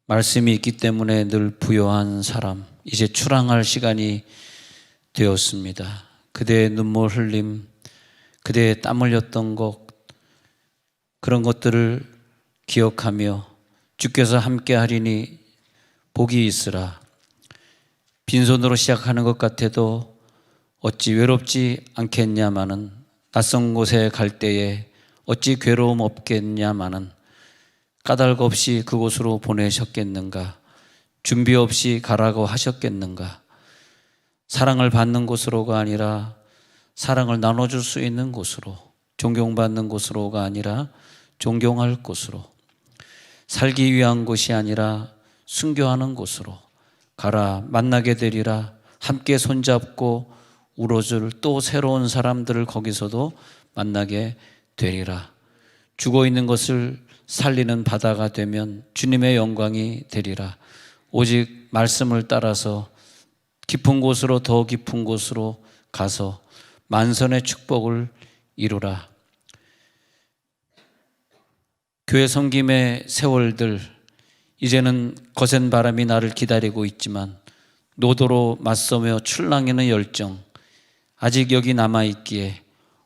말씀이 있기 때문에 늘 부요한 사람, 이제 출항할 시간이 되었습니다. 그대의 눈물 흘림, 그대의 땀 흘렸던 것, 그런 것들을 기억하며 주께서 함께 하리니 복이 있으라. 빈손으로 시작하는 것 같아도 어찌 외롭지 않겠냐마는, 낯선 곳에 갈 때에 어찌 괴로움 없겠냐마는, 까닭 없이 그곳으로 보내셨겠는가? 준비 없이 가라고 하셨겠는가? 사랑을 받는 곳으로가 아니라 사랑을 나눠줄 수 있는 곳으로, 존경받는 곳으로가 아니라 존경할 곳으로, 살기 위한 곳이 아니라 순교하는 곳으로 가라. 만나게 되리라. 함께 손잡고 울어줄 또 새로운 사람들을 거기서도 만나게 되리라. 죽어 있는 것을 살리는 바다가 되면 주님의 영광이 되리라. 오직 말씀을 따라서 깊은 곳으로, 더 깊은 곳으로 가서 만선의 축복을 이루라. 교회 섬김의 세월들, 이제는 거센 바람이 나를 기다리고 있지만 노도로 맞서며 출랑이는 열정 아직 여기 남아있기에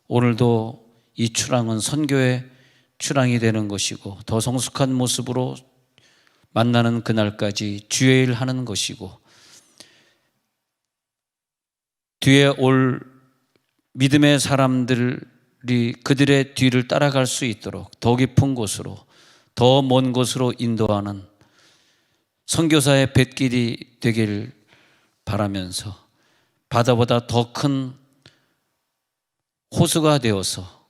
오늘도 이 출항은 선교의 출항이 되는 것이고, 더 성숙한 모습으로 만나는 그날까지 주의 일 하는 것이고, 뒤에 올 믿음의 사람들이 그들의 뒤를 따라갈 수 있도록 더 깊은 곳으로, 더 먼 곳으로 인도하는 선교사의 뱃길이 되길 바라면서, 바다보다 더 큰 호수가 되어서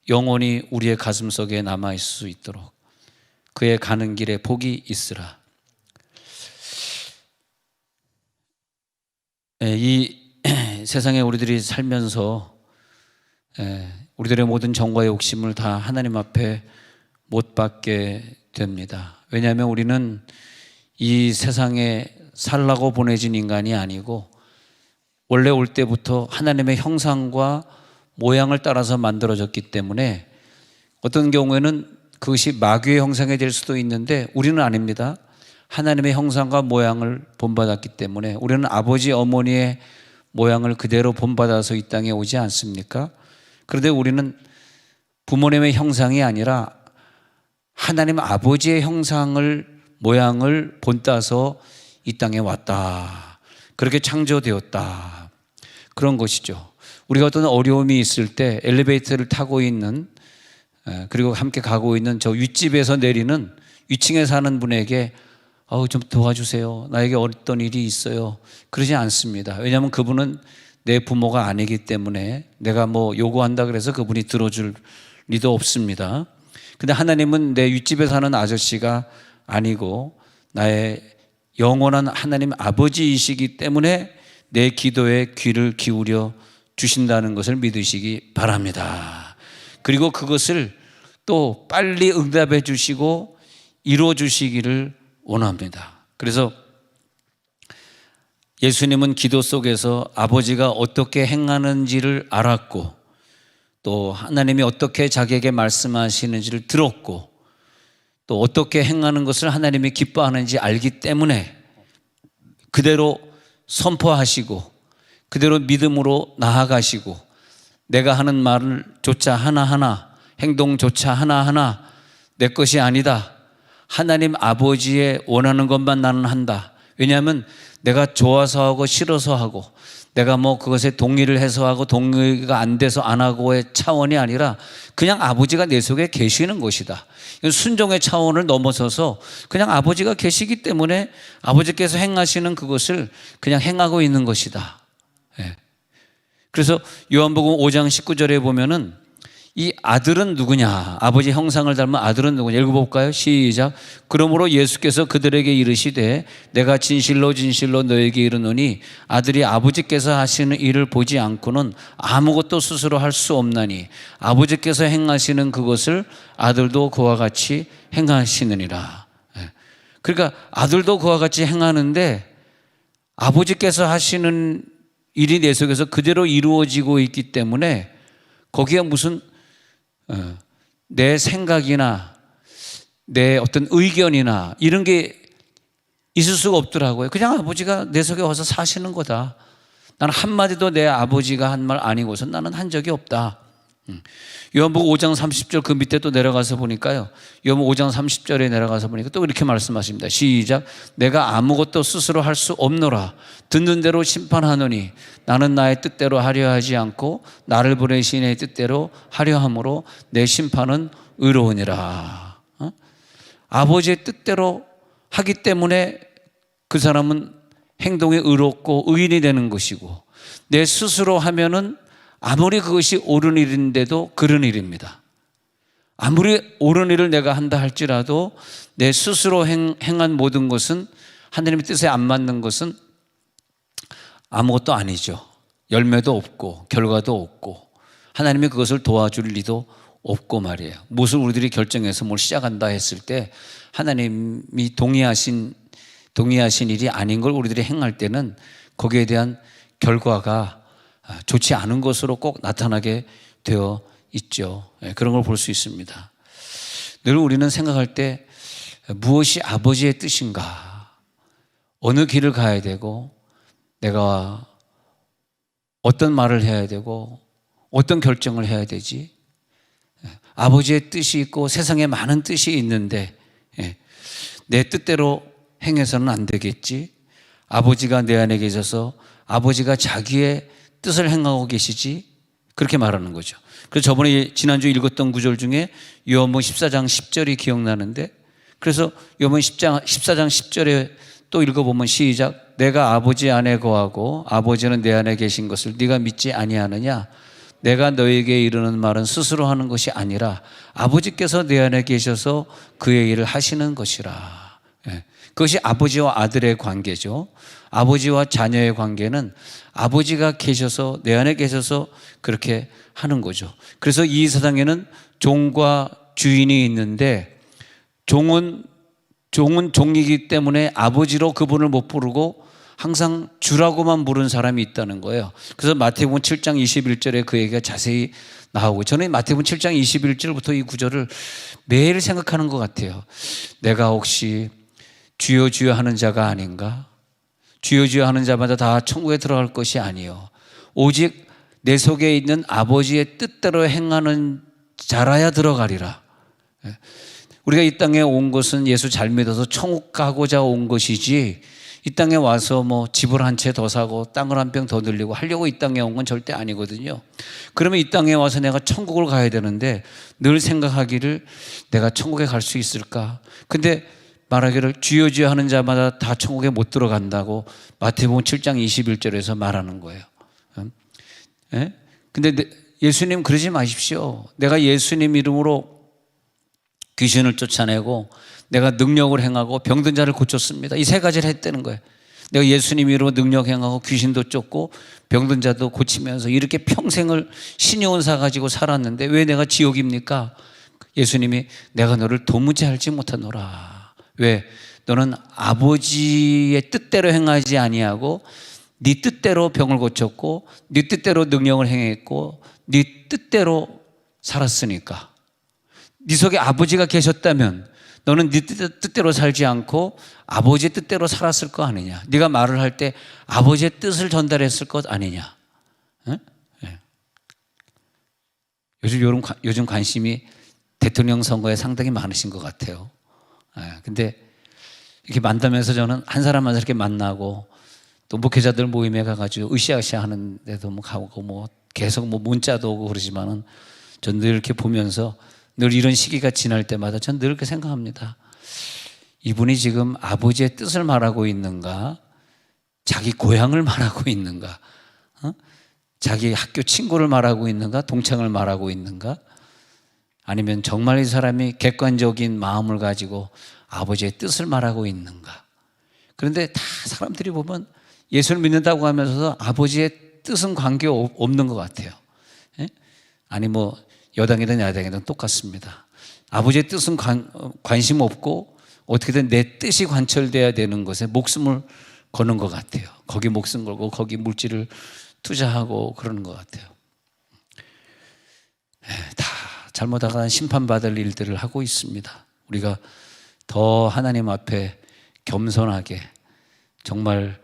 영원히 우리의 가슴속에 남아있을 수 있도록 그의 가는 길에 복이 있으라. 이 세상에 우리들이 살면서 우리들의 모든 정과의 욕심을 다 하나님 앞에 못 받게 됩니다. 왜냐하면 우리는 이 세상에 살라고 보내진 인간이 아니고 원래 올 때부터 하나님의 형상과 모양을 따라서 만들어졌기 때문에 어떤 경우에는 그것이 마귀의 형상이 될 수도 있는데 우리는 아닙니다. 하나님의 형상과 모양을 본받았기 때문에 우리는 아버지 어머니의 모양을 그대로 본받아서 이 땅에 오지 않습니까? 그런데 우리는 부모님의 형상이 아니라 하나님 아버지의 형상을, 모양을 본따서 이 땅에 왔다. 그렇게 창조되었다. 그런 것이죠. 우리가 어떤 어려움이 있을 때 엘리베이터를 타고 있는, 그리고 함께 가고 있는 저 윗집에서 내리는 위층에 사는 분에게 좀 도와주세요, 나에게 어떤 일이 있어요, 그러지 않습니다. 왜냐하면 그분은 내 부모가 아니기 때문에 내가 뭐 요구한다 그래서 그분이 들어줄 리도 없습니다. 근데 하나님은 내 윗집에 사는 아저씨가 아니고 나의 영원한 하나님 아버지이시기 때문에 내 기도에 귀를 기울여 주신다는 것을 믿으시기 바랍니다. 그리고 그것을 또 빨리 응답해 주시고 이루어 주시기를 원합니다. 그래서 예수님은 기도 속에서 아버지가 어떻게 행하는지를 알았고, 또 하나님이 어떻게 자기에게 말씀하시는지를 들었고, 또 어떻게 행하는 것을 하나님이 기뻐하는지 알기 때문에 그대로 선포하시고 그대로 믿음으로 나아가시고, 내가 하는 말을 조차 하나하나, 행동조차 하나하나 내 것이 아니다, 하나님 아버지의 원하는 것만 나는 한다. 왜냐하면 내가 좋아서 하고 싫어서 하고, 내가 뭐 그것에 동의를 해서 하고 동의가 안 돼서 안 하고의 차원이 아니라 그냥 아버지가 내 속에 계시는 것이다. 순종의 차원을 넘어서서 그냥 아버지가 계시기 때문에 아버지께서 행하시는 그것을 그냥 행하고 있는 것이다. 그래서 요한복음 5장 19절에 보면은 이 아들은 누구냐, 아버지 형상을 닮은 아들은 누구냐 읽어볼까요? 시작. 그러므로 예수께서 그들에게 이르시되 내가 진실로 진실로 너에게 이르노니 아들이 아버지께서 하시는 일을 보지 않고는 아무것도 스스로 할 수 없나니 아버지께서 행하시는 그것을 아들도 그와 같이 행하시느니라. 그러니까 아들도 그와 같이 행하는데 아버지께서 하시는 일이 내 속에서 그대로 이루어지고 있기 때문에 거기에 무슨 내 생각이나 내 어떤 의견이나 이런 게 있을 수가 없더라고요. 그냥 아버지가 내 속에 와서 사시는 거다. 나는 한마디도 내 아버지가 한 말 아니고서 나는 한 적이 없다. 요한복음 5장 30절 그 밑에 또 내려가서 보니까요. 요한복음 5장 30절에 내려가서 보니까 또 이렇게 말씀하십니다. 시작. 내가 아무것도 스스로 할 수 없노라. 듣는 대로 심판하노니 나는 나의 뜻대로 하려 하지 않고 나를 보내신 이의 뜻대로 하려 함으로 내 심판은 의로우니라. 아버지의 뜻대로 하기 때문에 그 사람은 행동이 의롭고 의인이 되는 것이고, 내 스스로 하면은 아무리 그것이 옳은 일인데도 그런 일입니다. 아무리 옳은 일을 내가 한다 할지라도 내 스스로 행한 모든 것은 하나님의 뜻에 안 맞는 것은 아무것도 아니죠. 열매도 없고 결과도 없고 하나님이 그것을 도와줄 리도 없고 말이에요. 무엇을 우리들이 결정해서 뭘 시작한다 했을 때 하나님이 동의하신 일이 아닌 걸 우리들이 행할 때는 거기에 대한 결과가 좋지 않은 것으로 꼭 나타나게 되어 있죠. 그런 걸 볼 수 있습니다. 늘 우리는 생각할 때 무엇이 아버지의 뜻인가, 어느 길을 가야 되고 내가 어떤 말을 해야 되고 어떤 결정을 해야 되지, 아버지의 뜻이 있고 세상에 많은 뜻이 있는데 내 뜻대로 행해서는 안 되겠지. 아버지가 내 안에 계셔서 아버지가 자기의 뜻을 행하고 계시지, 그렇게 말하는 거죠. 그래서 저번에 지난주 읽었던 구절 중에 요한복음 14장 10절이 기억나는데, 그래서 요한복음 14장 10절에 또 읽어보면 시작. 내가 아버지 안에 거하고 아버지는 내 안에 계신 것을 네가 믿지 아니하느냐. 내가 너에게 이르는 말은 스스로 하는 것이 아니라 아버지께서 내 안에 계셔서 그의 일을 하시는 것이라. 그것이 아버지와 아들의 관계죠. 아버지와 자녀의 관계는 아버지가 계셔서 내 안에 계셔서 그렇게 하는 거죠. 그래서 이 세상에는 종과 주인이 있는데 종은 종이기 때문에 아버지로 그분을 못 부르고 항상 주라고만 부른 사람이 있다는 거예요. 그래서 마태복음 7장 21절에 그 얘기가 자세히 나오고, 저는 마태복음 7장 21절부터 이 구절을 매일 생각하는 것 같아요. 내가 혹시 주여 주여 하는 자가 아닌가? 주여 주여 하는 자마다 다 천국에 들어갈 것이 아니요 오직 내 속에 있는 아버지의 뜻대로 행하는 자라야 들어가리라. 우리가 이 땅에 온 것은 예수 잘 믿어서 천국 가고자 온 것이지, 이 땅에 와서 뭐 집을 한 채 더 사고 땅을 한 평 더 늘리고 하려고 이 땅에 온 건 절대 아니거든요. 그러면 이 땅에 와서 내가 천국을 가야 되는데 늘 생각하기를 내가 천국에 갈 수 있을까? 근데 말하기를 주여 주여 하는 자마다 다 천국에 못 들어간다고 마태복음 7장 21절에서 말하는 거예요. 근데 예수님 그러지 마십시오. 내가 예수님 이름으로 귀신을 쫓아내고 내가 능력을 행하고 병든 자를 고쳤습니다. 이 세 가지를 했다는 거예요. 내가 예수님 이름으로 능력 행하고 귀신도 쫓고 병든 자도 고치면서 이렇게 평생을 신의 온사 가지고 살았는데 왜 내가 지옥입니까? 예수님이 내가 너를 도무지 알지 못하노라. 왜? 너는 아버지의 뜻대로 행하지 아니하고 네 뜻대로 병을 고쳤고 네 뜻대로 능력을 행했고 네 뜻대로 살았으니까. 네 속에 아버지가 계셨다면 너는 네 뜻대로 살지 않고 아버지의 뜻대로 살았을 거 아니냐. 네가 말을 할 때 아버지의 뜻을 전달했을 것 아니냐. 네? 요즘 관심이 대통령 선거에 상당히 많으신 것 같아요. 근데 이렇게 만나면서 저는 한 사람 한 사람 이렇게 만나고 또 목회자들 모임에 가가지고 으쌰으쌰 하는 데도 뭐 가고 뭐 계속 뭐 문자도 오고 그러지만은 전 늘 이렇게 보면서 늘 이런 시기가 지날 때마다 전 늘 그렇게 생각합니다. 이분이 지금 아버지의 뜻을 말하고 있는가? 자기 고향을 말하고 있는가? 자기 학교 친구를 말하고 있는가? 동창을 말하고 있는가? 아니면 정말 이 사람이 객관적인 마음을 가지고 아버지의 뜻을 말하고 있는가? 그런데 다 사람들이 보면 예수를 믿는다고 하면서도 아버지의 뜻은 관계 없는 것 같아요. 아니 뭐 여당이든 야당이든 똑같습니다. 아버지의 뜻은 관심 없고 어떻게든 내 뜻이 관철돼야 되는 것에 목숨을 거는 것 같아요. 거기 목숨 걸고 거기 물질을 투자하고 그러는 것 같아요. 다 잘못하다가 심판받을 일들을 하고 있습니다. 우리가 더 하나님 앞에 겸손하게 정말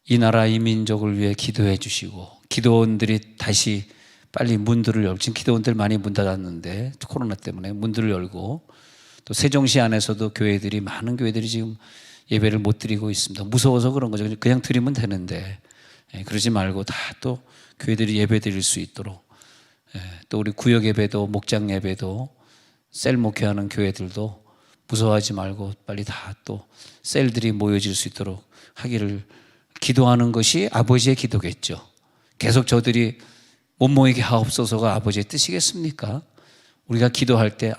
이 나라 이 민족을 위해 기도해 주시고, 기도원들이 다시 빨리 문들을 열고, 지금 기도원들 많이 문 닫았는데 코로나 때문에 문들을 열고, 또 세종시 안에서도 교회들이, 많은 교회들이 지금 예배를 못 드리고 있습니다. 무서워서 그런 거죠. 그냥 드리면 되는데 그러지 말고 다 또 교회들이 예배 드릴 수 있도록, 또 우리 구역 예배도 목장 예배도 셀 목회하는 교회들도 무서워하지 말고 빨리 다 또 셀들이 모여질 수 있도록 하기를 기도하는 것이 아버지의 기도겠죠. 계속 저들이 못 모이게 하옵소서가 아버지의 뜻이겠습니까? 우리가 기도할 때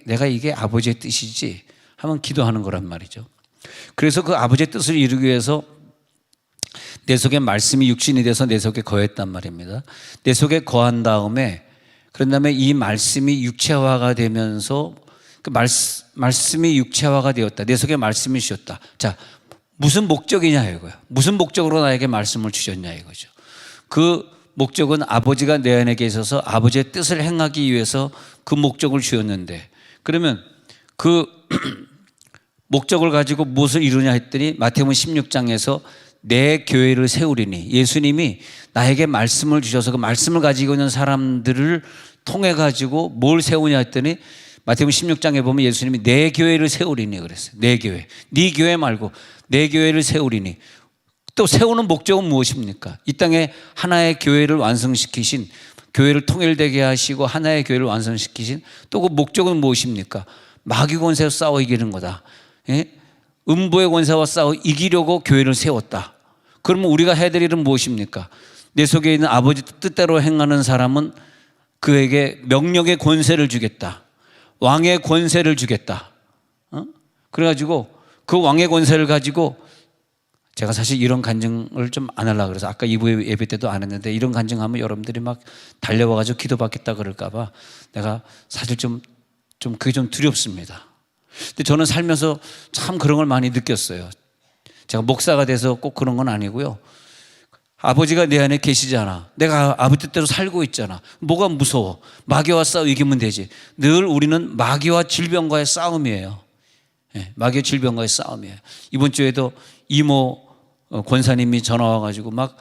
내가 이게 아버지의 뜻이지 하면 기도하는 거란 말이죠. 그래서 그 아버지의 뜻을 이루기 위해서 내 속에 말씀이 육신이 돼서 내 속에 거했단 말입니다. 내 속에 거한 다음에, 그런 다음에 이 말씀이 육체화가 되면서 그 말씀이 육체화가 되었다. 내 속에 말씀이 주셨다. 자, 무슨 목적이냐 이거예요. 무슨 목적으로 나에게 말씀을 주셨냐 이거죠. 그 목적은 아버지가 내 안에 계셔서 아버지의 뜻을 행하기 위해서 그 목적을 주었는데, 그러면 그 목적을 가지고 무엇을 이루냐 했더니 마태복음 16장에서 내 교회를 세우리니, 예수님이 나에게 말씀을 주셔서 그 말씀을 가지고 있는 사람들을 통해 가지고 뭘 세우냐 했더니 마태복음 16장에 보면 예수님이 내 교회를 세우리니 그랬어요. 내 교회, 네 교회 말고 내 교회를 세우리니. 또 세우는 목적은 무엇입니까? 이 땅에 하나의 교회를 완성시키신, 교회를 통일되게 하시고 하나의 교회를 완성시키신 또 그 목적은 무엇입니까? 마귀 권세와 싸워 이기는 거다. 음부의 권세와 싸워 이기려고 교회를 세웠다. 그러면 우리가 해야 될 일은 무엇입니까? 내 속에 있는 아버지 뜻대로 행하는 사람은 그에게 명령의 권세를 주겠다. 왕의 권세를 주겠다. 그래가지고 그 왕의 권세를 가지고, 제가 사실 이런 간증을 좀 안 하려고 그래서 아까 2부 예배 때도 안 했는데, 이런 간증하면 여러분들이 막 달려와가지고 기도받겠다 그럴까봐 내가 사실 좀 그게 좀 두렵습니다. 근데 저는 살면서 참 그런 걸 많이 느꼈어요. 제가 목사가 돼서 꼭 그런 건 아니고요. 아버지가 내 안에 계시잖아. 내가 아버지 뜻대로 살고 있잖아. 뭐가 무서워? 마귀와 싸워 이기면 되지. 늘 우리는 마귀와 질병과의 싸움이에요. 마귀의 질병과의 싸움이에요. 이번 주에도 이모 권사님이 전화 와가지고 막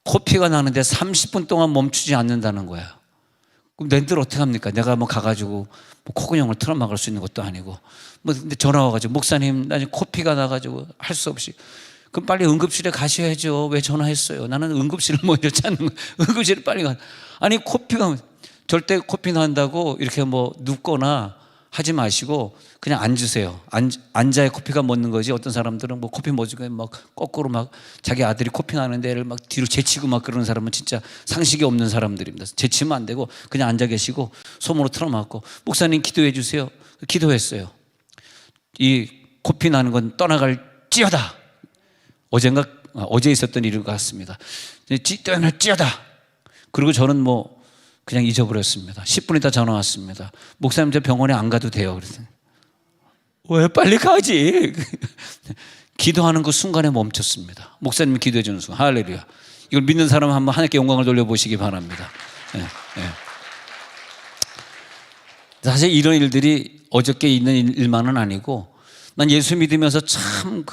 코피가 나는데 30분 동안 멈추지 않는다는 거야. 그럼 내들 어떻게 합니까? 내가 뭐 가가지고 뭐 코근형을 틀어막을 수 있는 것도 아니고, 뭐 근데 전화 와가지고 목사님 나 지금 코피가 나가지고 할 수 없이. 그럼 빨리 응급실에 가셔야죠. 왜 전화했어요? 나는 응급실을 뭐 이렇게 찾는 거야. 응급실에 빨리 가. 아니 코피가, 절대 코피 난다고 이렇게 뭐 눕거나 하지 마시고 그냥 앉으세요. 앉아야 코피가 멎는 거지. 어떤 사람들은 뭐 코피 멎으면 막 거꾸로 막 자기 아들이 코피 나는데 애를 막 뒤로 제치고 막 그러는 사람은 진짜 상식이 없는 사람들입니다. 제치면 안 되고 그냥 앉아 계시고 솜으로 틀어막고, 목사님 기도해 주세요. 기도했어요. 이 코피 나는 건 떠나갈지어다. 어제 있었던 일 같습니다. 떠나갈지어다. 그리고 저는 뭐 그냥 잊어버렸습니다. 10분 있다 전화 왔습니다. 목사님 저 병원에 안 가도 돼요. 그랬더니 왜 빨리 가지? 기도하는 그 순간에 멈췄습니다. 목사님이 기도해 주는 순간. 할렐루야. 이걸 믿는 사람은 한번 하나님께 영광을 돌려보시기 바랍니다. 네, 네. 사실 이런 일들이 어저께 있는 일만은 아니고, 난 예수 믿으면서 참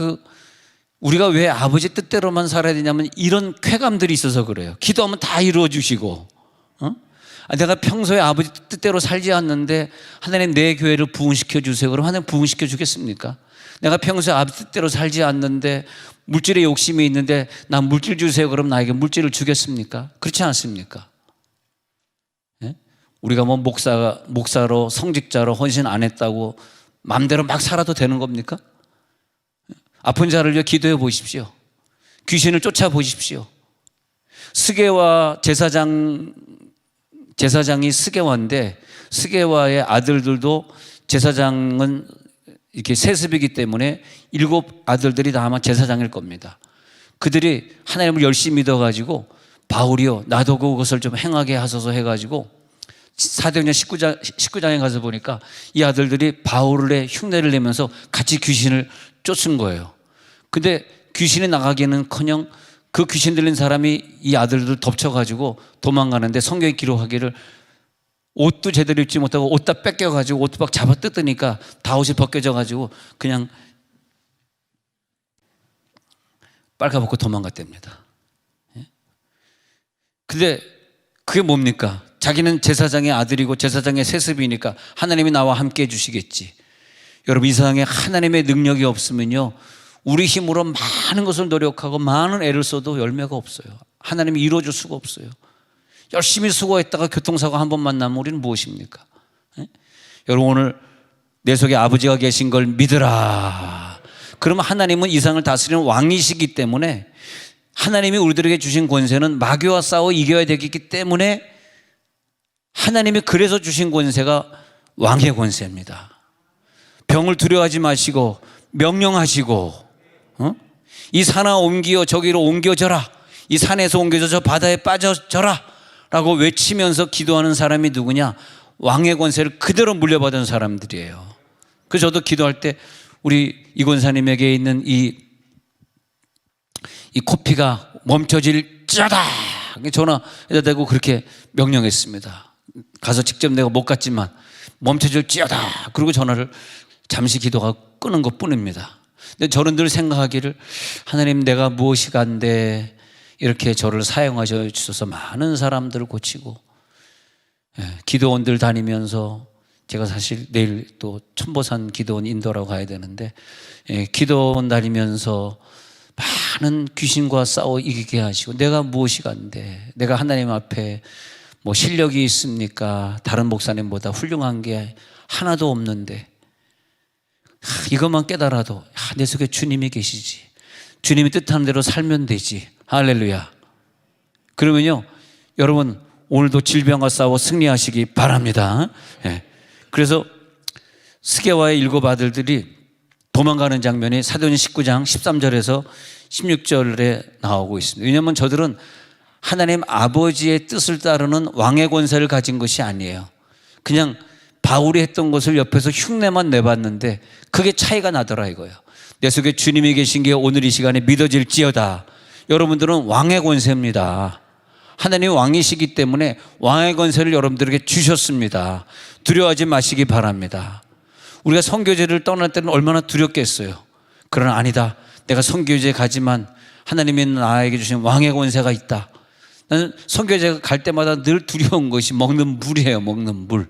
우리가 왜 아버지 뜻대로만 살아야 되냐면 이런 쾌감들이 있어서 그래요. 기도하면 다 이루어 주시고, 내가 평소에 아버지 뜻대로 살지 않는데 하나님 내 교회를 부흥시켜 주세요. 그럼 하나님 부흥시켜 주겠습니까? 내가 평소에 아버지 뜻대로 살지 않는데 물질에 욕심이 있는데 나 물질 주세요. 그럼 나에게 물질을 주겠습니까? 그렇지 않습니까? 예? 우리가 뭐 목사로 성직자로 헌신 안 했다고 마음대로 막 살아도 되는 겁니까? 아픈 자를 위해 기도해 보십시오. 귀신을 쫓아 보십시오. 스게와 제사장이 스게와인데, 스게와의 아들들도, 제사장은 이렇게 세습이기 때문에 7 아들들이 다 아마 제사장일 겁니다. 그들이 하나님을 열심히 믿어가지고 바울이요 나도 그것을 좀 행하게 하소서 해가지고 사도행전 19장에 가서 보니까 이 아들들이 바울의 흉내를 내면서 같이 귀신을 쫓은 거예요. 근데 귀신이 나가기는커녕 그 귀신 들린 사람이 이 아들들 덮쳐가지고 도망가는데, 성경에 기록하기를 옷도 제대로 입지 못하고 옷 다 뺏겨가지고 옷도 막 잡아 뜯으니까 다 옷이 벗겨져가지고 그냥 빨가벗고 도망갔답니다. 근데 그게 뭡니까? 자기는 제사장의 아들이고 제사장의 세습이니까 하나님이 나와 함께 해주시겠지. 여러분, 이 세상에 하나님의 능력이 없으면요, 우리 힘으로 많은 것을 노력하고 많은 애를 써도 열매가 없어요. 하나님이 이루어줄 수가 없어요. 열심히 수고했다가 교통사고 한 번만 나면 우리는 무엇입니까? 여러분, 오늘 내 속에 아버지가 계신 걸 믿으라. 그러면 하나님은 이 세상을 다스리는 왕이시기 때문에 하나님이 우리들에게 주신 권세는 마귀와 싸워 이겨야 되기 때문에 하나님이 그래서 주신 권세가 왕의 권세입니다. 병을 두려워하지 마시고 명령하시고, 이 산아 옮겨 저기로 옮겨져라, 이 산에서 옮겨져 저 바다에 빠져져라 라고 외치면서 기도하는 사람이 누구냐? 왕의 권세를 그대로 물려받은 사람들이에요. 그래서 저도 기도할 때 우리 이 권사님에게 있는 이 코피가 멈춰질지어다 전화에다 대고 그렇게 명령했습니다. 가서 직접 내가 못 갔지만 멈춰질지어다. 그리고 전화를 잠시 기도하고 끄는 것 뿐입니다. 근데 저는 늘 생각하기를, 하나님, 내가 무엇이 간데 이렇게 저를 사용하셔 주셔서 많은 사람들을 고치고, 기도원들 다니면서, 제가 사실 내일 또 천보산 기도원 인도라고 가야 되는데, 기도원 다니면서 많은 귀신과 싸워 이기게 하시고, 내가 무엇이 간데, 내가 하나님 앞에 뭐 실력이 있습니까? 다른 목사님보다 훌륭한 게 하나도 없는데, 이것만 깨달아도 내 속에 주님이 계시지, 주님이 뜻하는 대로 살면 되지. 할렐루야. 그러면요, 여러분, 오늘도 질병과 싸워 승리하시기 바랍니다. 그래서 스게와의 7 아들들이 도망가는 장면이 사도행전 19장 13절에서 16절에 나오고 있습니다. 왜냐하면 저들은 하나님 아버지의 뜻을 따르는 왕의 권세를 가진 것이 아니에요. 그냥 바울이 했던 것을 옆에서 흉내만 내봤는데 그게 차이가 나더라 이거예요. 내 속에 주님이 계신 게 오늘 이 시간에 믿어질지어다. 여러분들은 왕의 권세입니다. 하나님이 왕이시기 때문에 왕의 권세를 여러분들에게 주셨습니다. 두려워하지 마시기 바랍니다. 우리가 선교제를 떠날 때는 얼마나 두렵겠어요. 그러나 아니다, 내가 선교제 가지만 하나님이 나에게 주신 왕의 권세가 있다. 나는 선교제 갈 때마다 늘 두려운 것이 먹는 물이에요. 먹는 물.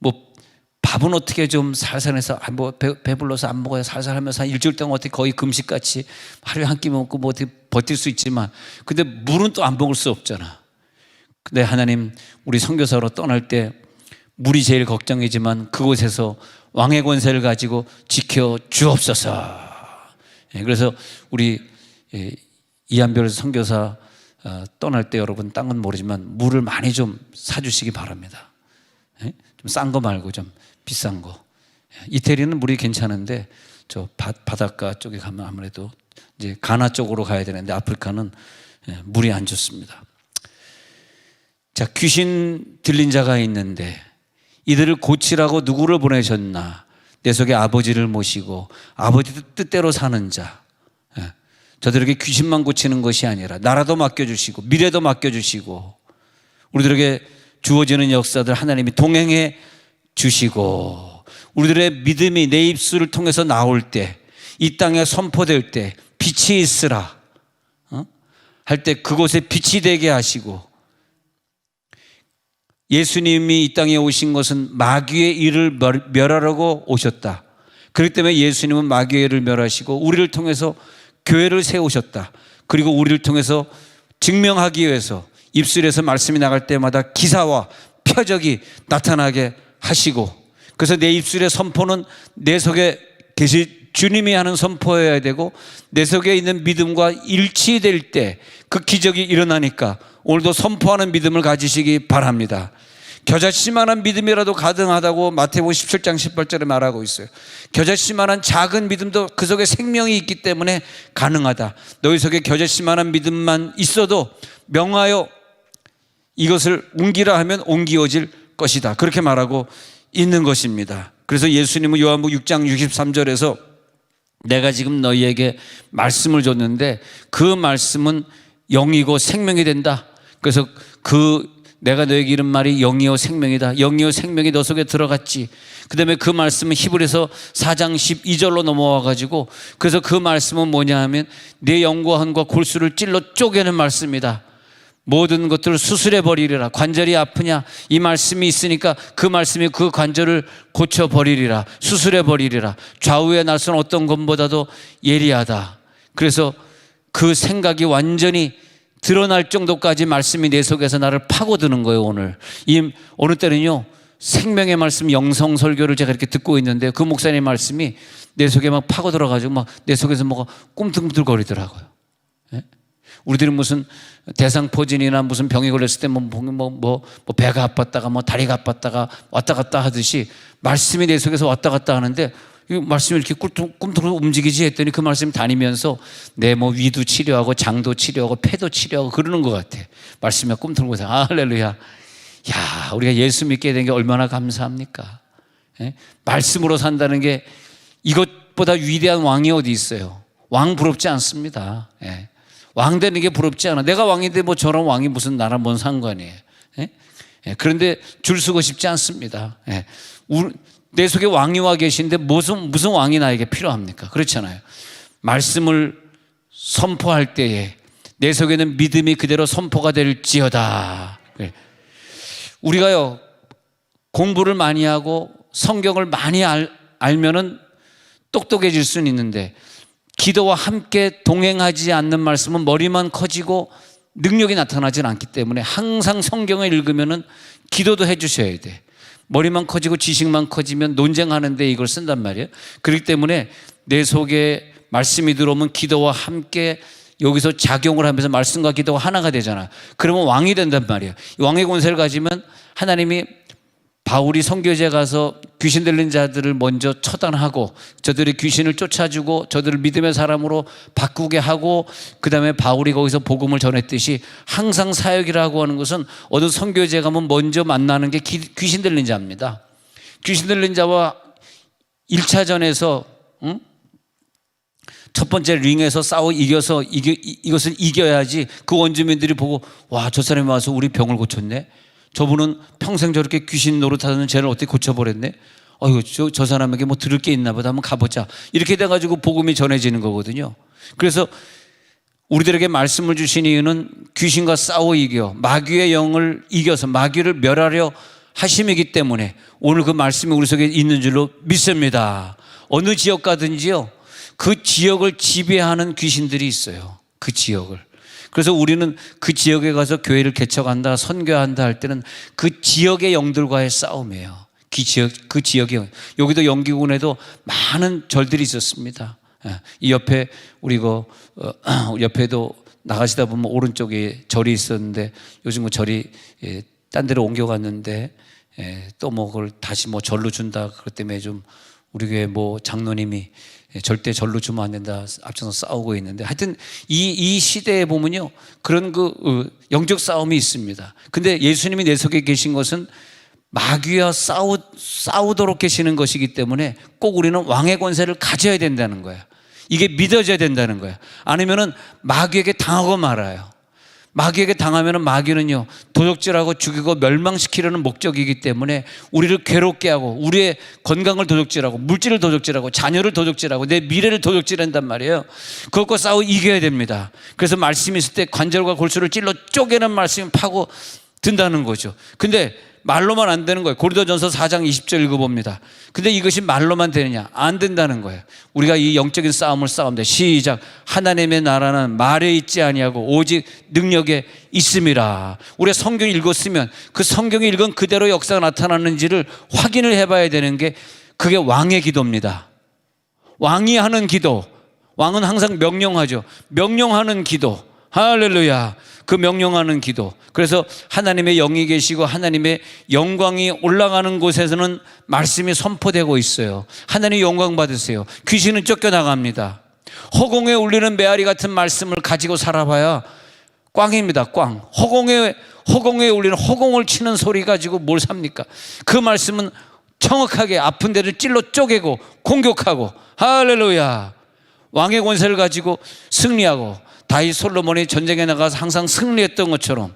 뭐 밥은 어떻게 좀 살살해서, 뭐 배불러서 안 먹어야 살살 하면서 한 일주일 동안 어떻게 거의 금식같이 하루에 한 끼 먹고 뭐 어떻게 버틸 수 있지만, 근데 물은 또 안 먹을 수 없잖아. 근데 하나님, 우리 선교사로 떠날 때 물이 제일 걱정이지만 그곳에서 왕의 권세를 가지고 지켜 주옵소서. 그래서 우리 이한별 선교사 떠날 때 여러분, 딴 건 모르지만 물을 많이 좀 사주시기 바랍니다. 좀 싼 거 말고 좀 비싼 거. 이태리는 물이 괜찮은데 저 바닷가 쪽에 가면 아무래도 이제 가나 쪽으로 가야 되는데 아프리카는 물이 안 좋습니다. 자, 귀신 들린 자가 있는데 이들을 고치라고 누구를 보내셨나? 내 속에 아버지를 모시고 아버지 뜻대로 사는 자. 저들에게 귀신만 고치는 것이 아니라 나라도 맡겨주시고 미래도 맡겨주시고 우리들에게 주어지는 역사들 하나님이 동행해 주시고, 우리들의 믿음이 내 입술을 통해서 나올 때, 이 땅에 선포될 때 빛이 있으라 할 때 그곳에 빛이 되게 하시고, 예수님이 이 땅에 오신 것은 마귀의 일을 멸하려고 오셨다. 그렇기 때문에 예수님은 마귀의 일을 멸하시고 우리를 통해서 교회를 세우셨다. 그리고 우리를 통해서 증명하기 위해서 입술에서 말씀이 나갈 때마다 기사와 표적이 나타나게 하시고, 그래서 내 입술의 선포는 내 속에 계시 주님이 하는 선포여야 되고, 내 속에 있는 믿음과 일치될 때 그 기적이 일어나니까 오늘도 선포하는 믿음을 가지시기 바랍니다. 겨자씨만한 믿음이라도 가능하다고 마태복음 17장 18절에 말하고 있어요. 겨자씨만한 작은 믿음도 그 속에 생명이 있기 때문에 가능하다. 너희 속에 겨자씨만한 믿음만 있어도 명하여 이것을 옮기라 하면 옮기어질 것이다. 그렇게 말하고 있는 것입니다. 그래서 예수님은 요한복음 6장 63절에서 내가 지금 너희에게 말씀을 줬는데 그 말씀은 영이고 생명이 된다. 그래서 그 내가 너에게 이른 말이 영이요 생명이다. 영이요 생명이 너 속에 들어갔지. 그 다음에 그 말씀은 히브리서 4장 12절로 넘어와 가지고, 그래서 그 말씀은 뭐냐 하면 내 영과 혼과 골수를 찔러 쪼개는 말씀이다. 모든 것들을 수술해 버리리라. 관절이 아프냐? 이 말씀이 있으니까 그 말씀이 그 관절을 고쳐 버리리라. 수술해 버리리라. 좌우의 날선 어떤 것보다도 예리하다. 그래서 그 생각이 완전히 드러날 정도까지 말씀이 내 속에서 나를 파고드는 거예요. 어느 때는요, 생명의 말씀 영성 설교를 제가 이렇게 듣고 있는데 그 목사님 말씀이 내 속에 막 파고들어가지고 막 내 속에서 뭐가 꿈틀꿈틀거리더라고요. 예? 우리들은 무슨 대상포진이나 무슨 병이 걸렸을 때 뭐 배가 아팠다가 뭐 다리가 아팠다가 왔다 갔다 하듯이 말씀이 내 속에서 왔다 갔다 하는데, 이 말씀이 이렇게 꿈틀꿈틀 움직이지 했더니 그 말씀이 다니면서 내 뭐 위도 치료하고 장도 치료하고 폐도 치료하고 그러는 것 같아. 말씀이 꿈틀꿈틀. 할렐루야. 야, 우리가 예수 믿게 된 게 얼마나 감사합니까? 예? 말씀으로 산다는 게 이것보다 위대한 왕이 어디 있어요? 왕 부럽지 않습니다. 예. 왕 되는 게 부럽지 않아. 내가 왕인데 뭐 저런 왕이 무슨 나랑 뭔 상관이에요? 예? 예. 그런데 줄 서고 싶지 않습니다. 예. 내 속에 왕이 와 계신데 무슨 왕이 나에게 필요합니까? 그렇잖아요. 말씀을 선포할 때에 내 속에는 믿음이 그대로 선포가 될지어다. 예. 우리가요, 공부를 많이 하고 성경을 많이 알면은 똑똑해질 수는 있는데, 기도와 함께 동행하지 않는 말씀은 머리만 커지고 능력이 나타나지 않기 때문에 항상 성경을 읽으면은 기도도 해 주셔야 돼. 머리만 커지고 지식만 커지면 논쟁하는데 이걸 쓴단 말이에요. 그렇기 때문에 내 속에 말씀이 들어오면 기도와 함께 여기서 작용을 하면서 말씀과 기도가 하나가 되잖아. 그러면 왕이 된단 말이에요. 왕의 권세를 가지면 하나님이 바울이 선교지에 가서 귀신 들린 자들을 먼저 처단하고 저들의 귀신을 쫓아주고 저들을 믿음의 사람으로 바꾸게 하고, 그 다음에 바울이 거기서 복음을 전했듯이 항상 사역이라고 하는 것은 어느 선교지에 가면 먼저 만나는 게 귀신 들린 자입니다. 귀신 들린 자와 1차전에서 첫 번째 링에서 싸워 이겨서 이것을 이겨야지 그 원주민들이 보고, 와, 저 사람이 와서 우리 병을 고쳤네. 저분은 평생 저렇게 귀신 노릇하는 죄를 어떻게 고쳐버렸네. 어휴, 저 사람에게 뭐 들을 게 있나 보다. 한번 가보자. 이렇게 돼가지고 복음이 전해지는 거거든요. 그래서 우리들에게 말씀을 주신 이유는 귀신과 싸워 이겨 마귀의 영을 이겨서 마귀를 멸하려 하심이기 때문에 오늘 그 말씀이 우리 속에 있는 줄로 믿습니다. 어느 지역 가든지요, 그 지역을 지배하는 귀신들이 있어요. 그 지역을. 그래서 우리는 그 지역에 가서 교회를 개척한다, 선교한다 할 때는 그 지역의 영들과의 싸움이에요. 그 지역의 영. 여기도 영기군에도 많은 절들이 있었습니다. 이 옆에 옆에도 나가시다 보면 오른쪽에 절이 있었는데 요즘 그 절이 딴 데로 옮겨갔는데 또 뭐 그걸 다시 뭐 절로 준다 그것 때문에 좀 우리 교회 뭐 장로님이 절대 절로 주면 안 된다 앞서서 싸우고 있는데, 하여튼 이 시대에 보면요, 그런 영적 싸움이 있습니다. 근데 예수님이 내 속에 계신 것은 마귀와 싸우도록 계시는 것이기 때문에 꼭 우리는 왕의 권세를 가져야 된다는 거야. 이게 믿어져야 된다는 거야. 아니면은 마귀에게 당하고 말아요. 마귀에게 당하면은 마귀는요, 도적질하고 죽이고 멸망시키려는 목적이기 때문에 우리를 괴롭게 하고 우리의 건강을 도적질하고 물질을 도적질하고 자녀를 도적질하고 내 미래를 도적질한단 말이에요. 그것과 싸워 이겨야 됩니다. 그래서 말씀이 있을 때 관절과 골수를 찔러 쪼개는 말씀이 파고 든다는 거죠. 근데 말로만 안 되는 거예요. 고린도전서 4장 20절 읽어봅니다. 근데 이것이 말로만 되느냐? 안 된다는 거예요. 우리가 이 영적인 싸움을 싸웁니다. 시작. 하나님의 나라는 말에 있지 아니하고 오직 능력에 있음이라. 우리가 성경을 읽었으면 그 성경이 읽은 그대로 역사가 나타나는지를 확인을 해봐야 되는 게 그게 왕의 기도입니다. 왕이 하는 기도. 왕은 항상 명령하죠. 명령하는 기도. 할렐루야. 그 명령하는 기도. 그래서 하나님의 영이 계시고 하나님의 영광이 올라가는 곳에서는 말씀이 선포되고 있어요. 하나님 영광 받으세요. 귀신은 쫓겨나갑니다. 허공에 울리는 메아리 같은 말씀을 가지고 살아봐야 꽝입니다. 꽝. 허공에 울리는 허공을 치는 소리 가지고 뭘 삽니까? 그 말씀은 정확하게 아픈 데를 찔러 쪼개고 공격하고, 할렐루야. 왕의 권세를 가지고 승리하고, 다윗 솔로몬이 전쟁에 나가서 항상 승리했던 것처럼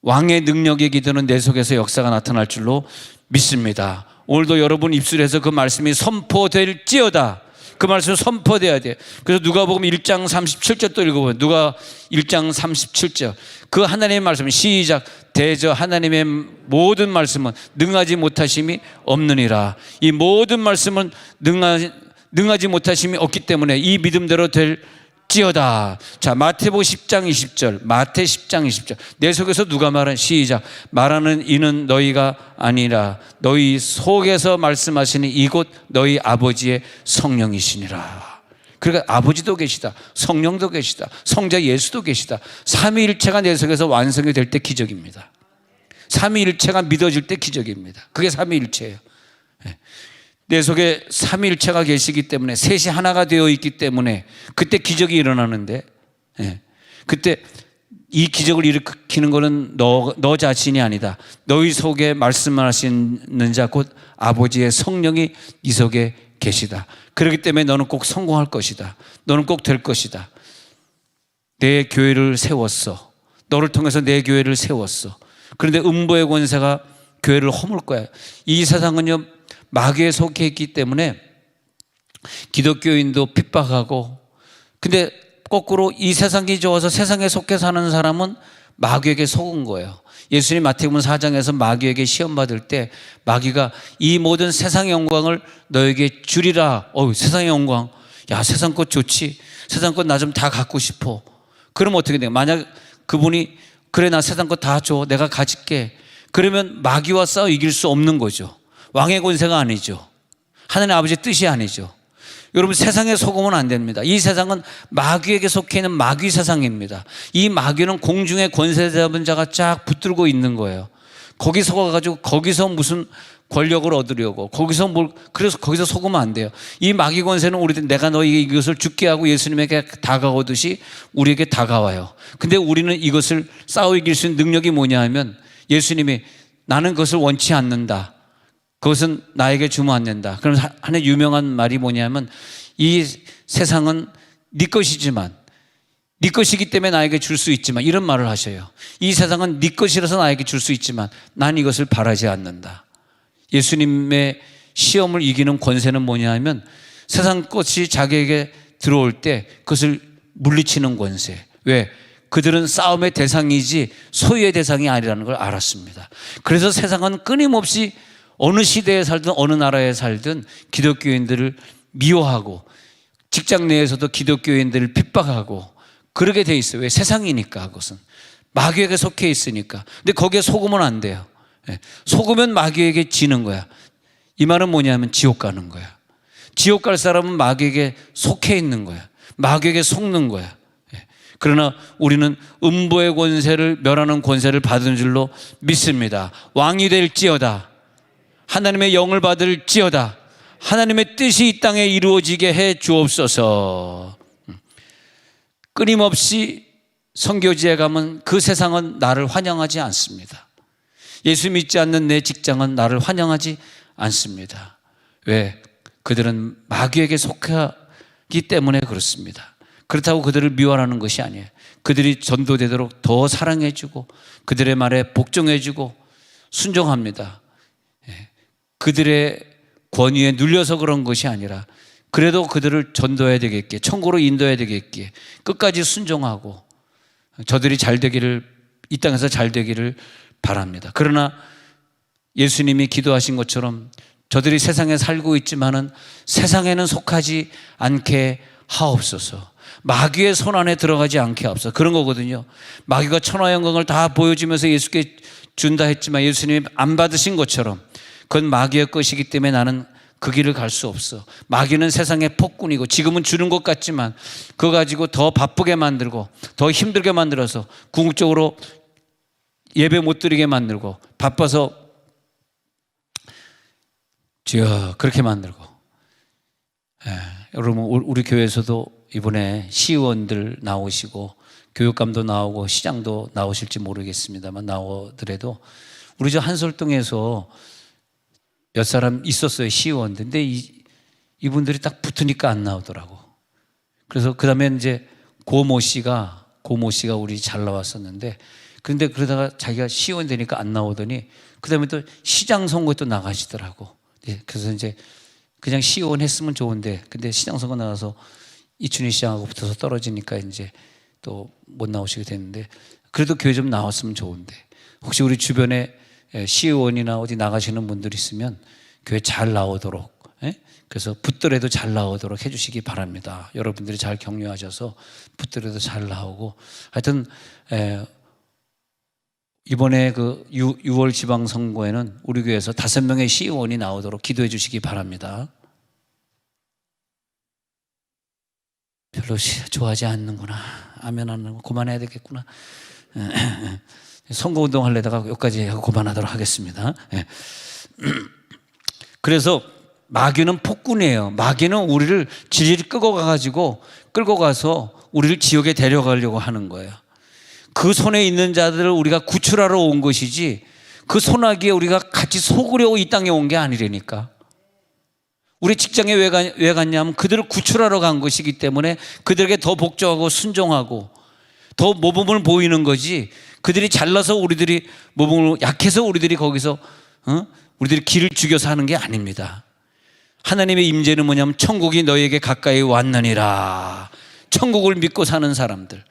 왕의 능력의 기도는 내 속에서 역사가 나타날 줄로 믿습니다. 오늘도 여러분 입술에서 그 말씀이 선포될지어다. 그 말씀이 선포돼야 돼. 그래서 누가복음 1장 37절 또 읽어보면, 누가 1장 37절, 그 하나님의 말씀, 시작, 대저 하나님의 모든 말씀은 능하지 못하심이 없느니라. 이 모든 말씀은 능하지 못하심이 없기 때문에 이 믿음대로 될지어다. 자, 마태복음 10장 20절, 마태 10장 20절. 내 속에서 누가 말한, 시작, 말하는 이는 너희가 아니라 너희 속에서 말씀하시니 이곳 너희 아버지의 성령이시니라. 그러니까 아버지도 계시다, 성령도 계시다, 성자 예수도 계시다. 삼위일체가 내 속에서 완성이 될 때 기적입니다. 삼위일체가 믿어질 때 기적입니다. 그게 삼위일체예요. 내 속에 삼위일체가 계시기 때문에, 셋이 하나가 되어 있기 때문에 그때 기적이 일어나는데, 그때 이 기적을 일으키는 것은 너 자신이 아니다. 너희 속에 말씀하시는 자 곧 아버지의 성령이 네 속에 계시다. 그렇기 때문에 너는 꼭 성공할 것이다. 너는 꼭 될 것이다. 내 교회를 세웠어. 너를 통해서 내 교회를 세웠어. 그런데 음부의 권세가 교회를 허물 거야. 이 세상은요, 마귀에 속해 있기 때문에 기독교인도 핍박하고, 근데 거꾸로 이 세상이 좋아서 세상에 속해 사는 사람은 마귀에게 속은 거예요. 예수님 마태복음 4장에서 마귀에게 시험 받을 때 마귀가 이 모든 세상의 영광을 너에게 주리라. 세상의 영광, 야, 세상 것 좋지, 세상 것 나 좀 다 갖고 싶어. 그러면 어떻게 돼요? 만약 그분이 그래, 나 세상 것 다 줘, 내가 가질게, 그러면 마귀와 싸워 이길 수 없는 거죠. 왕의 권세가 아니죠. 하나님 아버지의 뜻이 아니죠. 여러분, 세상에 속으면 안 됩니다. 이 세상은 마귀에게 속해 있는 마귀 세상입니다. 이 마귀는 공중에 권세 잡은 자가 쫙 붙들고 있는 거예요. 거기 속아가지고 거기서 무슨 권력을 얻으려고, 그래서 거기서 속으면 안 돼요. 이 마귀 권세는 내가 너에게 이것을 죽게 하고 예수님에게 다가오듯이 우리에게 다가와요. 근데 우리는 이것을 싸워 이길 수 있는 능력이 뭐냐 하면, 예수님이 나는 그것을 원치 않는다, 그것은 나에게 주면 안 된다. 그럼 하나의 유명한 말이 뭐냐면, 이 세상은 네 것이지만, 네 것이기 때문에 나에게 줄 수 있지만, 이런 말을 하셔요. 이 세상은 네 것이라서 나에게 줄 수 있지만 난 이것을 바라지 않는다. 예수님의 시험을 이기는 권세는 뭐냐 하면, 세상 것이 자기에게 들어올 때 그것을 물리치는 권세. 왜? 그들은 싸움의 대상이지 소유의 대상이 아니라는 걸 알았습니다. 그래서 세상은 끊임없이 어느 시대에 살든 어느 나라에 살든 기독교인들을 미워하고, 직장 내에서도 기독교인들을 핍박하고 그러게 돼 있어요. 왜? 세상이니까. 그것은 마귀에게 속해 있으니까. 근데 거기에 속으면 안 돼요. 속으면 마귀에게 지는 거야. 이 말은 뭐냐면 지옥 가는 거야. 지옥 갈 사람은 마귀에게 속해 있는 거야. 마귀에게 속는 거야. 그러나 우리는 음부의 권세를 멸하는 권세를 받은 줄로 믿습니다. 왕이 될지어다, 하나님의 영을 받을지어다, 하나님의 뜻이 이 땅에 이루어지게 해 주옵소서. 끊임없이 선교지에 가면 그 세상은 나를 환영하지 않습니다. 예수 믿지 않는 내 직장은 나를 환영하지 않습니다. 왜? 그들은 마귀에게 속하기 때문에 그렇습니다. 그렇다고 그들을 미워하는 것이 아니에요. 그들이 전도되도록 더 사랑해주고 그들의 말에 복종해주고 순종합니다. 그들의 권위에 눌려서 그런 것이 아니라, 그래도 그들을 전도해야 되겠기에, 천국으로 인도해야 되겠기에 끝까지 순종하고 저들이 잘 되기를, 이 땅에서 잘 되기를 바랍니다. 그러나 예수님이 기도하신 것처럼 저들이 세상에 살고 있지만은 세상에는 속하지 않게 하옵소서. 마귀의 손 안에 들어가지 않게 하옵소서. 그런 거거든요. 마귀가 천하 영광을 다 보여주면서 예수께 준다 했지만 예수님이 안 받으신 것처럼, 그건 마귀의 것이기 때문에 나는 그 길을 갈 수 없어. 마귀는 세상의 폭군이고, 지금은 주는 것 같지만 그거 가지고 더 바쁘게 만들고 더 힘들게 만들어서 궁극적으로 예배 못 드리게 만들고, 바빠서 그렇게 만들고. 여러분, 우리 교회에서도 이번에 시의원들 나오시고 교육감도 나오고 시장도 나오실지 모르겠습니다만, 나오더라도 우리 저 한솔동에서 몇 사람 있었어요, 시의원들. 근데 이분들이 딱 붙으니까 안 나오더라고. 그래서 그 다음에 이제 고모 씨가 우리 잘 나왔었는데, 그런데 그러다가 자기가 시의원 되니까 안 나오더니 그 다음에 또 시장 선거에 또 나가시더라고. 그래서 이제 그냥 시의원 했으면 좋은데 근데 시장 선거 나가서 이춘희 시장하고 붙어서 떨어지니까 이제 또 못 나오시게 됐는데 그래도 교회 좀 나왔으면 좋은데 혹시 우리 주변에 시의원이나 어디 나가시는 분들 있으면 교회 잘 나오도록 그래서 붙더라도 잘 나오도록 해주시기 바랍니다. 여러분들이 잘 격려하셔서 붙더라도 잘 나오고 하여튼 이번에 그 6월 지방선거에는 우리 교회에서 5명의 시의원이 나오도록 기도해 주시기 바랍니다. 별로 좋아하지 않는구나. 아멘 안 하고 그만해야 되겠구나. 선거운동 하려다가 여기까지 하고 그만하도록 하겠습니다. 그래서 마귀는 폭군이에요. 마귀는 우리를 질질 끌고 가서 우리를 지옥에 데려가려고 하는 거예요. 그 손에 있는 자들을 우리가 구출하러 온 것이지 그 소나기에 우리가 같이 속으려고 이 땅에 온 게 아니라니까. 우리 직장에 왜 갔냐면 그들을 구출하러 간 것이기 때문에 그들에게 더 복종하고 순종하고 더 모범을 보이는 거지 그들이 잘나서 우리들이 모범을 약해서 우리들이 거기서 우리들이 길을 죽여서 하는 게 아닙니다. 하나님의 임재는 뭐냐면 천국이 너희에게 가까이 왔느니라. 천국을 믿고 사는 사람들,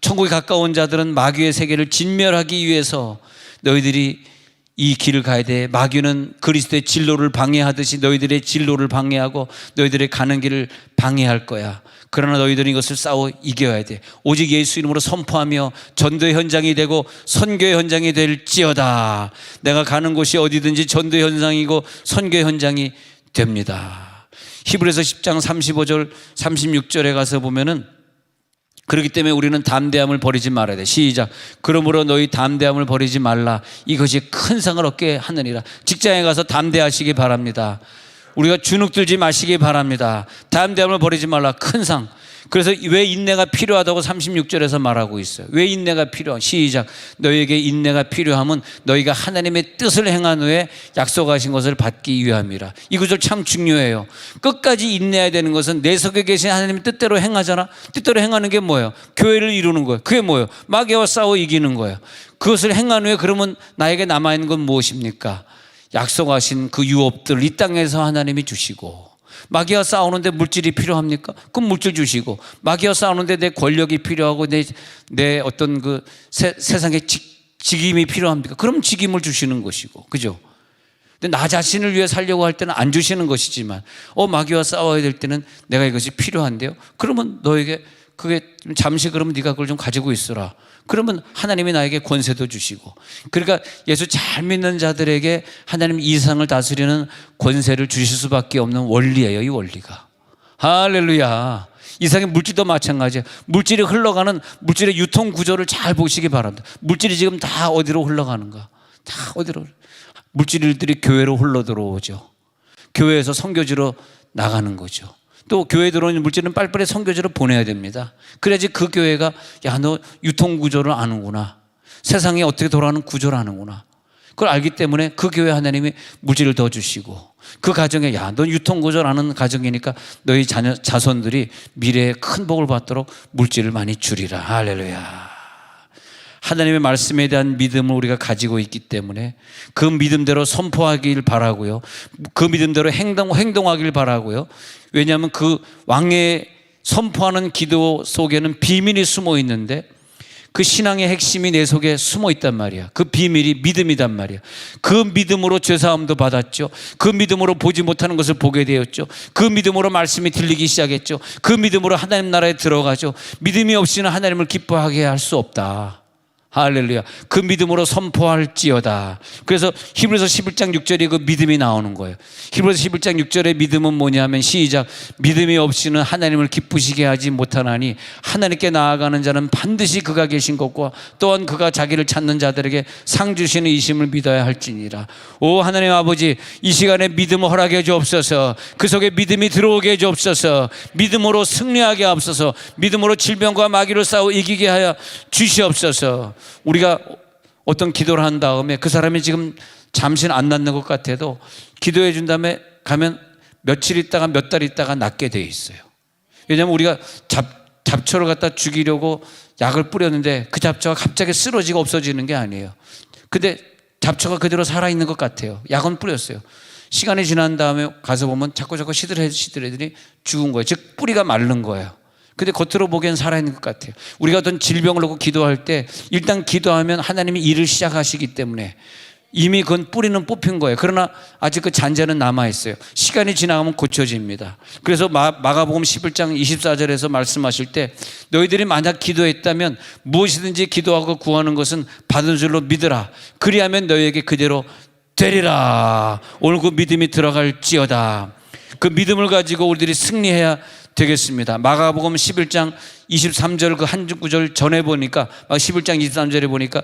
천국에 가까운 자들은 마귀의 세계를 진멸하기 위해서 너희들이 이 길을 가야 돼. 마귀는 그리스도의 진로를 방해하듯이 너희들의 진로를 방해하고 너희들의 가는 길을 방해할 거야. 그러나 너희들은 이것을 싸워 이겨야 돼. 오직 예수 이름으로 선포하며 전도의 현장이 되고 선교의 현장이 될지어다. 내가 가는 곳이 어디든지 전도의 현장이고 선교의 현장이 됩니다. 히브리서 10장 35절 36절에 가서 보면은 그렇기 때문에 우리는 담대함을 버리지 말아야 돼. 시작. 그러므로 너희 담대함을 버리지 말라. 이것이 큰 상을 얻게 하느니라. 직장에 가서 담대하시기 바랍니다. 우리가 주눅 들지 마시기 바랍니다. 담대함을 버리지 말라. 큰 상. 그래서 왜 인내가 필요하다고 36절에서 말하고 있어요. 왜 인내가 필요한? 시작. 너희에게 인내가 필요함은 너희가 하나님의 뜻을 행한 후에 약속하신 것을 받기 위함이라. 이 구절 참 중요해요. 끝까지 인내해야 되는 것은 내 속에 계신 하나님의 뜻대로 행하잖아. 뜻대로 행하는 게 뭐예요? 교회를 이루는 거예요. 그게 뭐예요? 마귀와 싸워 이기는 거예요. 그것을 행한 후에 그러면 나에게 남아있는 건 무엇입니까? 약속하신 그 유업들 이 땅에서 하나님이 주시고, 마귀와 싸우는데 물질이 필요합니까? 그럼 물질 주시고, 마귀와 싸우는데 내 권력이 필요하고 내 어떤 그 세상의 직임이 필요합니까? 그럼 직임을 주시는 것이고, 그죠? 근데 나 자신을 위해 살려고 할 때는 안 주시는 것이지만, 마귀와 싸워야 될 때는 내가 이것이 필요한데요? 그러면 너에게 그게 잠시 그러면 네가 그걸 좀 가지고 있어라. 그러면 하나님이 나에게 권세도 주시고, 그러니까 예수 잘 믿는 자들에게 하나님 이 세상을 다스리는 권세를 주실 수밖에 없는 원리예요. 이 원리가. 할렐루야. 이 세상의 물질도 마찬가지예요. 물질이 흘러가는 물질의 유통 구조를 잘 보시기 바랍니다. 물질이 지금 다 어디로 흘러가는가? 다 어디로? 물질들이 교회로 흘러 들어오죠. 교회에서 선교지로 나가는 거죠. 또 교회에 들어오는 물질은 빨리빨리 선교지로 보내야 됩니다. 그래야지 그 교회가, 야, 너 유통구조를 아는구나. 세상이 어떻게 돌아가는 구조를 아는구나. 그걸 알기 때문에 그 교회 하나님이 물질을 더 주시고, 그 가정에, 야, 너 유통구조를 아는 가정이니까 너희 자손들이 미래에 큰 복을 받도록 물질을 많이 주리라. 할렐루야. 하나님의 말씀에 대한 믿음을 우리가 가지고 있기 때문에 그 믿음대로 선포하길 바라고요. 그 믿음대로 행동하길 바라고요. 왜냐하면 그 왕의 선포하는 기도 속에는 비밀이 숨어 있는데, 그 신앙의 핵심이 내 속에 숨어 있단 말이야. 그 비밀이 믿음이단 말이야. 그 믿음으로 죄사함도 받았죠. 그 믿음으로 보지 못하는 것을 보게 되었죠. 그 믿음으로 말씀이 들리기 시작했죠. 그 믿음으로 하나님 나라에 들어가죠. 믿음이 없이는 하나님을 기뻐하게 할 수 없다. 할렐루야. 그 믿음으로 선포할지어다. 그래서 히브리서 11장 6절에 그 믿음이 나오는 거예요. 히브리서 11장 6절의 믿음은 뭐냐면, 시작. 믿음이 없이는 하나님을 기쁘시게 하지 못하나니 하나님께 나아가는 자는 반드시 그가 계신 것과 또한 그가 자기를 찾는 자들에게 상 주시는 이심을 믿어야 할지니라. 오 하나님 아버지, 이 시간에 믿음을 허락해 주옵소서. 그 속에 믿음이 들어오게 해 주옵소서. 믿음으로 승리하게 하옵소서. 믿음으로 질병과 마귀를 싸워 이기게 하여 주시옵소서. 우리가 어떤 기도를 한 다음에 그 사람이 지금 잠시는 안 낫는 것 같아도 기도해 준 다음에 가면 며칠 있다가 몇 달 있다가 낫게 돼 있어요. 왜냐하면 우리가 잡초를 갖다 죽이려고 약을 뿌렸는데 그 잡초가 갑자기 쓰러지고 없어지는 게 아니에요. 근데 잡초가 그대로 살아있는 것 같아요. 약은 뿌렸어요. 시간이 지난 다음에 가서 보면 자꾸 시들해더니 죽은 거예요. 즉 뿌리가 마른 거예요. 근데 겉으로 보기엔 살아있는 것 같아요. 우리가 어떤 질병을 놓고 기도할 때 일단 기도하면 하나님이 일을 시작하시기 때문에 이미 그건 뿌리는 뽑힌 거예요. 그러나 아직 그 잔재는 남아있어요. 시간이 지나가면 고쳐집니다. 그래서 마가복음 11장 24절에서 말씀하실 때 너희들이 만약 기도했다면 무엇이든지 기도하고 구하는 것은 받은 줄로 믿으라. 그리하면 너희에게 그대로 되리라. 오늘 그 믿음이 들어갈지어다. 그 믿음을 가지고 우리들이 승리해야 되겠습니다. 마가복음 11장 23절 그 한 구절 전에 보니까 11장 23절에 보니까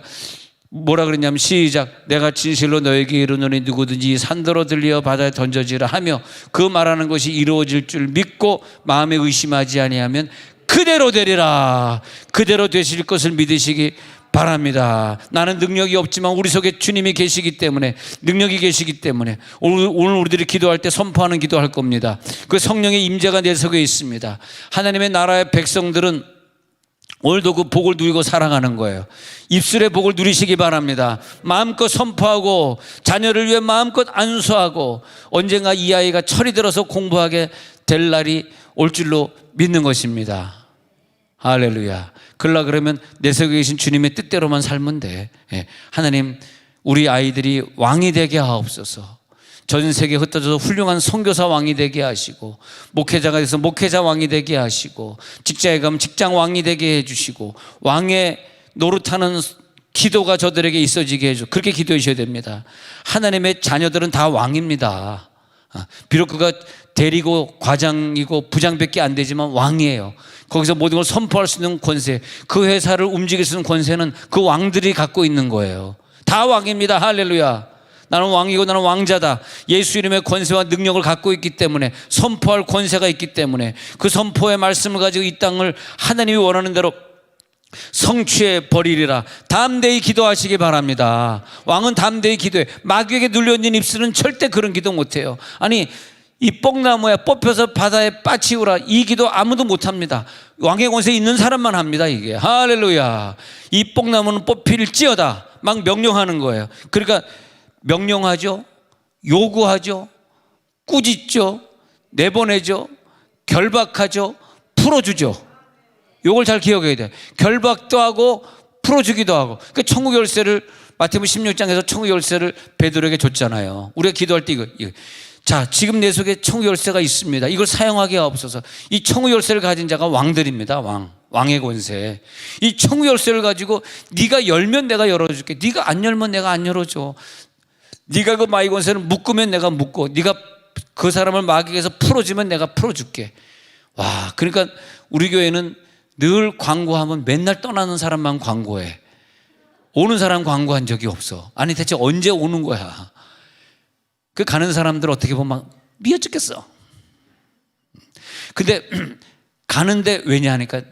뭐라 그랬냐면 시작. 내가 진실로 너에게 이르노니 누구든지 산더러 들려 바다에 던져지라 하며 그 말하는 것이 이루어질 줄 믿고 마음에 의심하지 아니하면 그대로 되리라. 그대로 되실 것을 믿으시기 바랍니다. 나는 능력이 없지만 우리 속에 주님이 계시기 때문에, 능력이 계시기 때문에 오늘 우리들이 기도할 때 선포하는 기도할 겁니다. 그 성령의 임재가 내 속에 있습니다. 하나님의 나라의 백성들은 오늘도 그 복을 누리고 살아가는 거예요. 입술의 복을 누리시기 바랍니다. 마음껏 선포하고 자녀를 위해 마음껏 안수하고 언젠가 이 아이가 철이 들어서 공부하게 될 날이 올 줄로 믿는 것입니다. 할렐루야. 그러면 내 속에 계신 주님의 뜻대로만 살면 돼. 하나님, 우리 아이들이 왕이 되게 하옵소서. 전 세계에 흩어져서 훌륭한 선교사 왕이 되게 하시고, 목회자가 돼서 목회자 왕이 되게 하시고, 직장에 가면 직장 왕이 되게 해주시고, 왕의 노릇하는 기도가 저들에게 있어지게 해줘. 그렇게 기도해 주셔야 됩니다. 하나님의 자녀들은 다 왕입니다. 비록 그가 대리고 과장이고 부장밖에 안 되지만 왕이에요. 거기서 모든 걸 선포할 수 있는 권세, 그 회사를 움직일 수 있는 권세는 그 왕들이 갖고 있는 거예요. 다 왕입니다. 할렐루야. 나는 왕이고 나는 왕자다. 예수 이름의 권세와 능력을 갖고 있기 때문에, 선포할 권세가 있기 때문에 그 선포의 말씀을 가지고 이 땅을 하나님이 원하는 대로 성취해 버리리라. 담대히 기도하시기 바랍니다. 왕은 담대히 기도해. 마귀에게 눌려있는 입술은 절대 그런 기도 못해요. 아니, 이 뽕나무에 뽑혀서 바다에 빠치우라, 이 기도 아무도 못합니다. 왕의 권세 있는 사람만 합니다. 이게 할렐루야. 이 뽕나무는 뽑힐지어다 막 명령하는 거예요. 그러니까 명령하죠, 요구하죠, 꾸짖죠, 내보내죠, 결박하죠, 풀어주죠. 요걸 잘 기억해야 돼요. 결박도 하고 풀어주기도 하고. 그 천국 열쇠를 마태복음 16장에서 천국 열쇠를 베드로에게 줬잖아요. 우리가 기도할 때 이거. 자, 지금 내 속에 천국 열쇠가 있습니다. 이걸 사용하게 하옵소서. 이 천국 열쇠를 가진 자가 왕들입니다. 왕의 권세. 이 천국 열쇠를 가지고 네가 열면 내가 열어줄게. 네가 안 열면 내가 안 열어줘. 네가 그 마귀 권세를 묶으면 내가 묶고, 네가 그 사람을 마귀에서 풀어주면 내가 풀어줄게. 와, 그러니까 우리 교회는 늘 광고하면 맨날 떠나는 사람만 광고해. 오는 사람 광고한 적이 없어. 아니, 대체 언제 오는 거야? 그 가는 사람들 어떻게 보면 미어 죽겠어. 근데 가는데 왜냐 하니까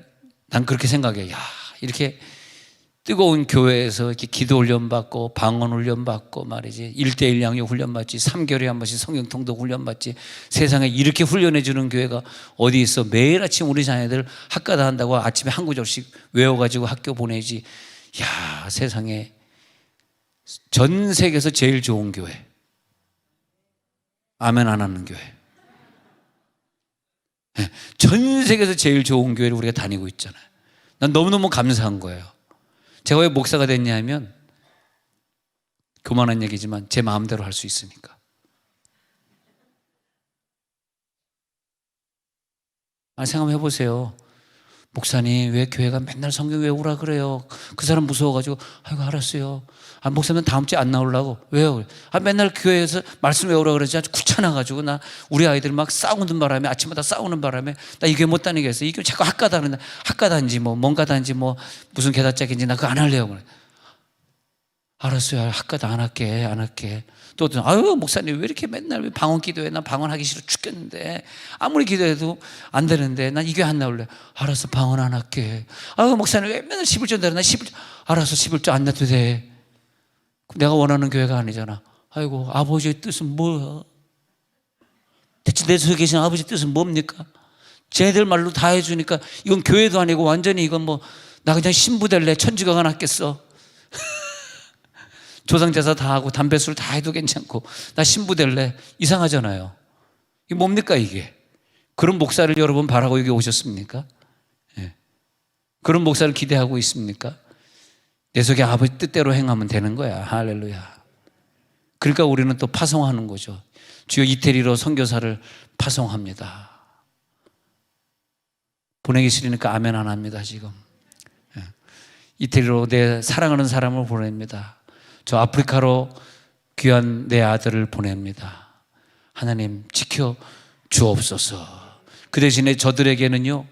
난 그렇게 생각해. 야, 이렇게 뜨거운 교회에서 이렇게 기도 훈련 받고 방언 훈련 받고 말이지, 1:1 양육 훈련 받지, 3개월에 한 번씩 성경 통독 훈련 받지, 세상에 이렇게 훈련해 주는 교회가 어디 있어? 매일 아침 우리 자녀들 학가다 한다고 아침에 한 구절씩 외워가지고 학교 보내지. 야, 세상에 전 세계에서 제일 좋은 교회, 아멘 안 하는 교회, 전 세계에서 제일 좋은 교회를 우리가 다니고 있잖아요. 난 너무너무 감사한 거예요. 제가 왜 목사가 됐냐면, 그만한 얘기지만 제 마음대로 할 수 있으니까. 생각해 보세요. 목사님, 왜 교회가 맨날 성경 외우라 그래요? 그 사람 무서워가지고. 아이고, 알았어요. 목사님 다음 주에 안 나오려고. 왜요? 맨날 교회에서 말씀 외우라 그러지. 아주 귀찮아가지고 나 우리 아이들 막 싸우는 바람에, 아침마다 싸우는 바람에 나 이 교회 못 다니겠어. 이 교회 자꾸 학가다는데, 학가단지 뭐 뭔가단지 뭐 무슨 계단짝인지 나 그거 안 할래요. 그래. 알았어요. 학가다 안 할게. 또 아유, 목사님 왜 이렇게 맨날 왜 방언 기도해? 나 방언하기 싫어 죽겠는데, 아무리 기도해도 안 되는데 난 이 교회 안 나올래. 알았어, 방언 안 할게. 아유, 목사님 왜 맨날 11조 내려? 나 11조. 알았어, 11조 안 내도 돼. 내가 원하는 교회가 아니잖아. 아이고, 아버지의 뜻은 뭐야? 대체 내 속에 계신 아버지의 뜻은 뭡니까? 쟤들 말로 다 해주니까 이건 교회도 아니고 완전히 이건 뭐 나 그냥 신부 될래 천주교가 낫겠어. 조상제사 다 하고 담배술 다 해도 괜찮고 나 신부 될래. 이상하잖아요. 이게 뭡니까 이게? 그런 목사를 여러분 바라고 여기 오셨습니까? 예. 그런 목사를 기대하고 있습니까? 내 속에 아버지 뜻대로 행하면 되는 거야. 할렐루야. 그러니까 우리는 또 파송하는 거죠. 주여 이태리로 선교사를 파송합니다. 보내기 싫으니까 아멘 안 합니다 지금. 예. 이태리로 내 사랑하는 사람을 보냅니다. 저 아프리카로 귀한 내 아들을 보냅니다. 하나님 지켜 주옵소서. 그 대신에 저들에게는요,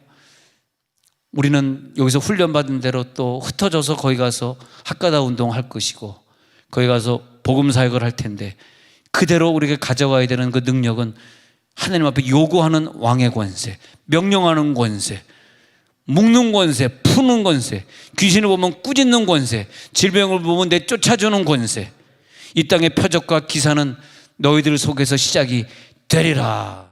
우리는 여기서 훈련받은 대로 또 흩어져서 거기 가서 학가다 운동할 것이고 거기 가서 복음 사역을 할 텐데 그대로 우리가 가져가야 되는 그 능력은 하나님 앞에 요구하는 왕의 권세, 명령하는 권세, 묶는 권세, 푸는 권세, 귀신을 보면 꾸짖는 권세, 질병을 보면 내쫓아주는 권세, 이 땅의 표적과 기사는 너희들 속에서 시작이 되리라.